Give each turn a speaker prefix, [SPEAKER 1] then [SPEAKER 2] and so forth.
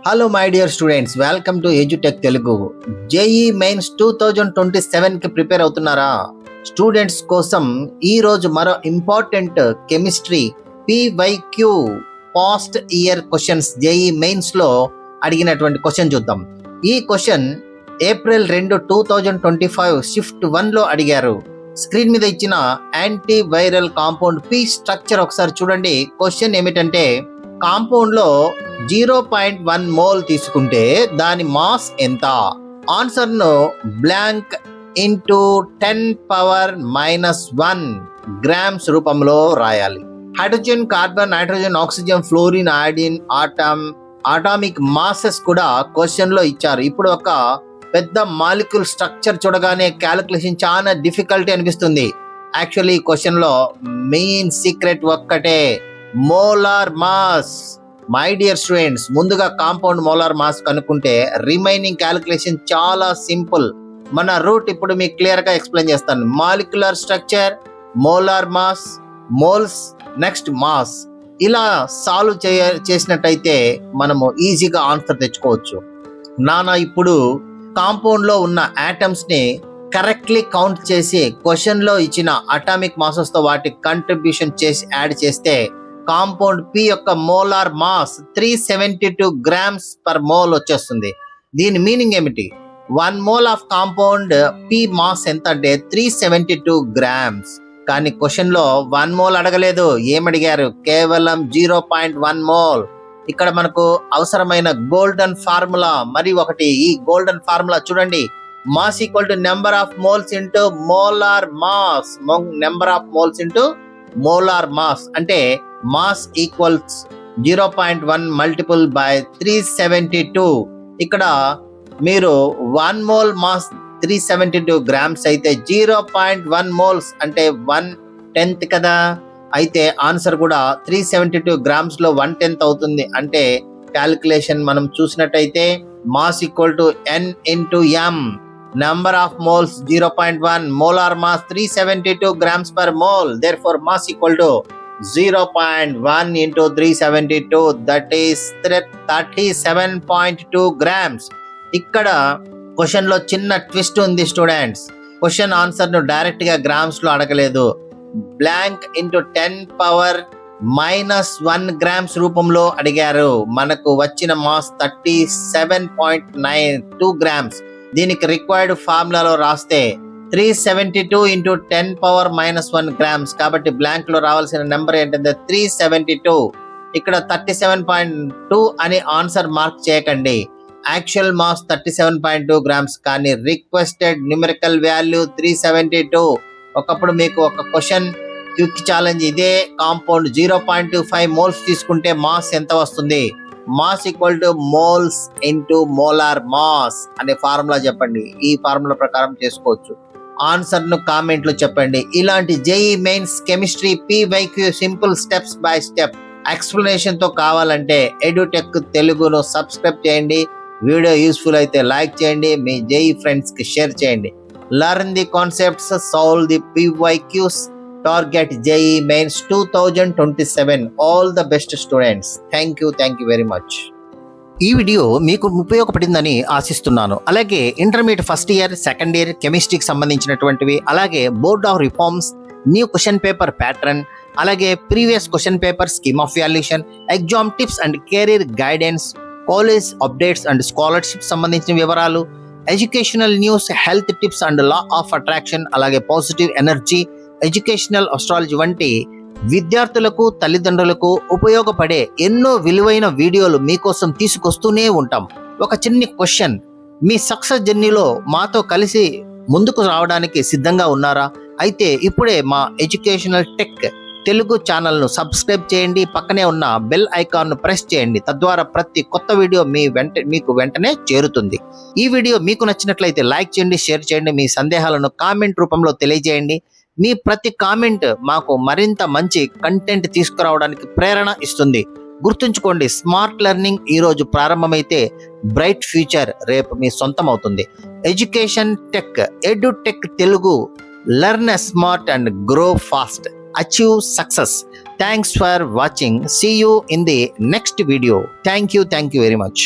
[SPEAKER 1] Hello my dear students, welcome to edutech Telugu. JEE mains 2027 కి prepare అవుతున్నారా? Students కోసం ఈ రోజు మరో important chemistry PYQ past year questions JEE mains లో అడిగినటువంటి క్వశ్చన్ చూద్దాం. ఈ క్వశ్చన్ ఏప్రిల్ 2, 2025 షిఫ్ట్ 1 లో అడిగారు. స్క్రీన్ మీద ఇచ్చిన anti viral compound P structure ఒకసారి చూడండి. క్వశ్చన్ ఏమిటంటే, కాంపౌండ్ లో 0.1 మోల్ తీసుకుంటే దాని మాస్ ఎంత? ఆన్సర్ ను బ్లాంక్ ఇంటూ 10⁻⁻1 గ్రామ్స్ రూపంలో రాయాలి. Hydrogen, carbon, nitrogen, oxygen, fluorine, iodine atomic masses కూడా క్వశ్చన్ లో ఇచ్చారు. ఇప్పుడు ఒక పెద్ద మాలిక్యూల్ స్ట్రక్చర్ చూడగానే క్యాలిక్యులేషన్ చాలా డిఫికల్టీ అనిపిస్తుంది. యాక్చువల్లీ క్వశ్చన్ లో మెయిన్ సీక్రెట్ ఒక్కటే, molar mass. My dear students, ముందుగా కాంపౌండ్ మోలార్ మాస్ కనుక్కుంటే రిమైనింగ్ క్యాలిక్యులేషన్ చాలా సింపుల్. మన రూట్ ఇప్పుడు మీకు క్లియర్ గా ఎక్స్ప్లెయిన్ చేస్తాను. Molecular structure, molar mass, moles, next mass. ఇలా సాల్వ్ చేసినట్టయితే మనము ఈజీగా ఆన్సర్ తెచ్చుకోవచ్చు. ఇప్పుడు కాంపౌండ్ లో ఉన్న ఆటమ్స్ ని కరెక్ట్లీ కౌంట్ చేసి క్వశ్చన్ లో ఇచ్చిన అటామిక్ మాసెస్ తో వాటి కంట్రిబ్యూషన్ చేసి యాడ్ చేస్తే కాంపౌండ్ పి యొక్క molar mass 372 grams per mole వచ్చేస్తుంది. దీని మీనింగ్ ఏమిటి? 1 mole of compound P mass ఎంత అంటే 372 గ్రామ్స్. కానీ క్వశ్చన్ లో 1 మోల్ అడగలేదు. ఏమడిగారు? కేవలం 0.1 మోల్. ఇక్కడ మనకు అవసరమైన గోల్డెన్ ఫార్ములా మరి ఒకటి. ఈ గోల్డెన్ ఫార్ములా చూడండి, mass equal to number of moles into molar mass. Number of moles into molar mass అంటే మాస్ ఈక్వల్స్ 0.1 మల్టిపుల్ బై 372. ఇక్కడ మీరు 1 మోల్ మాస్ 372 గ్రామ్స్ అయితే 0.1 మోల్స్ అంటే 1/10 కదా. అయితే ఆన్సర్ కూడా 372 గ్రామ్స్ లో 1/10 అవుతుంది. అంటే క్యాలిక్యులేషన్ మనం చూసినట్టయితే mass equal to N into M. Number of moles 0.1, molar mass 372 grams per mole. Therefore mass equal to 0.1 into 372, that is 37.2 grams. ఇక్కడ క్వశ్చన్ లో చిన్న ట్విస్ట్ ఉంది స్టూడెంట్స్. క్వశ్చన్ ఆన్సర్ ను డైరెక్ట్ గా గ్రామ్స్ లో అడగలేదు. బ్లాంక్ ఇంటూ 10⁻⁻1 గ్రామ్స్ రూపంలో అడిగారు. మనకు వచ్చిన మాస్ 37.92 గ్రామ్స్. దీనికి రిక్వైర్డ్ ఫార్ములాలో రాస్తే 372 into 10⁻⁻1 గ్రామ్స్. కాబట్టి బ్లాంక్ లో రావాల్సిన నెంబర్ ఏంటంటే 372. ఇక్కడ 37.2 అని ఆన్సర్ మార్క్ చేయకండి. యాక్చువల్ మాస్ 37.2 గ్రామ్స్, కానీ రిక్వెస్టెడ్ న్యూమరికల్ వాల్యూ 372. ఒకప్పుడు మీకు ఒక క్వశ్చన్ క్విక్ ఛాలెంజ్, ఇదే కాంపౌండ్ 0.25 మోల్స్ తీసుకుంటే మాస్ ఎంత వస్తుంది? Mass equal to moles into molar mass అనే ఫార్ములా చెప్పండి. ఈ ఫార్ములా ప్రకారం చేసుకోవచ్చు. ఆన్సర్ ను కామెంట్ లో చెప్పండి. ఇలాంటి JEE mains chemistry PYQ simple steps by step explanation తో కావాలంటే ఎడ్యుటెక్ తెలుగును సబ్స్క్రైబ్ చేయండి. వీడియో యూస్ఫుల్ అయితే లైక్ చేయండి, మీ జేఈ ఫ్రెండ్స్ కి షేర్ చేయండి. Learn the concepts, solve the PYQs, target JEE mains 2027. All the best students. Thank you very much. ఈ వీడియో మీకు ఉపయోగపడిందని ఆశిస్తున్నాను. అలాగే intermediate first year, second year కెమిస్ట్రీకి సంబంధించినటువంటివి, అలాగే board of reforms, new question paper pattern, అలాగే previous question paper scheme of valuation, exam tips and career guidance, college updates and scholarship సంబంధించిన వివరాలు, educational news, health tips and law of attraction, అలాగే positive energy, educational astrology వంటి విద్యార్థులకు, తల్లిదండ్రులకు ఉపయోగపడే ఎన్నో విలువైన వీడియోలు మీకోసం తీసుకొస్తూనే ఉంటాం. ఒక చిన్న క్వశ్చన్, మీ సక్సెస్ జర్నీలో మాతో కలిసి ముందుకు రావడానికి సిద్ధంగా ఉన్నారా? అయితే ఇప్పుడే మా ఎడ్యుకేషనల్ టెక్ తెలుగు ఛానల్ను సబ్స్క్రైబ్ చేయండి. పక్కనే ఉన్న బెల్ ఐకాన్ను ప్రెస్ చేయండి. తద్వారా ప్రతి కొత్త వీడియో మీకు వెంటనే చేరుతుంది. ఈ వీడియో మీకు నచ్చినట్లయితే లైక్ చేయండి, షేర్ చేయండి. మీ సందేహాలను కామెంట్ రూపంలో తెలియజేయండి. మీ ప్రతి కామెంట్ మాకు మరింత మంచి కంటెంట్ తీసుకురావడానికి ప్రేరణ ఇస్తుంది. గుర్తుంచుకోండి, స్మార్ట్ లెర్నింగ్ ఈ రోజు ప్రారంభమైతే బ్రైట్ ఫ్యూచర్ రేపు మీ సొంతం అవుతుంది. Education tech, edutech Telugu. Learn smart and grow fast. Achieve success. Thanks for watching. See you in the next video. Thank you very much.